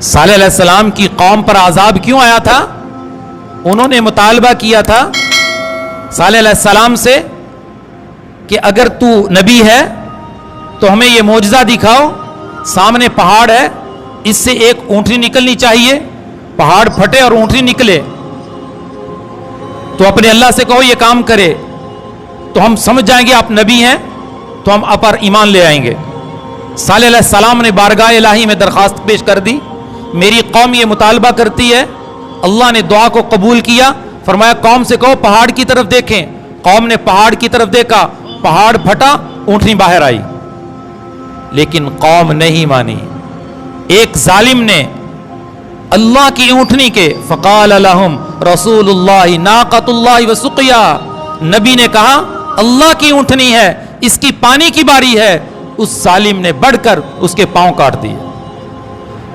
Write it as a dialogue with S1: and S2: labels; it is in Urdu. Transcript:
S1: صالح علیہ السلام کی قوم پر عذاب کیوں آیا تھا؟ انہوں نے مطالبہ کیا تھا صالح علیہ السلام سے کہ اگر تو نبی ہے تو ہمیں یہ معجزہ دکھاؤ، سامنے پہاڑ ہے، اس سے ایک اونٹنی نکلنی چاہیے، پہاڑ پھٹے اور اونٹنی نکلے، تو اپنے اللہ سے کہو یہ کام کرے تو ہم سمجھ جائیں گے آپ نبی ہیں، تو ہم آپ پر ایمان لے آئیں گے۔ صالح علیہ السلام نے بارگاہ الہی میں درخواست پیش کر دی، میری قوم یہ مطالبہ کرتی ہے۔ اللہ نے دعا کو قبول کیا، فرمایا قوم سے کہو پہاڑ کی طرف دیکھیں۔ قوم نے پہاڑ کی طرف دیکھا، پہاڑ پھٹا، اونٹنی باہر آئی، لیکن قوم نہیں مانی۔ ایک ظالم نے اللہ کی اونٹنی کے فقال لهم رسول اللہ ناقۃ اللہ وسقیا، نبی نے کہا اللہ کی اونٹنی ہے، اس کی پانی کی باری ہے، اس ظالم نے بڑھ کر اس کے پاؤں کاٹ دیے۔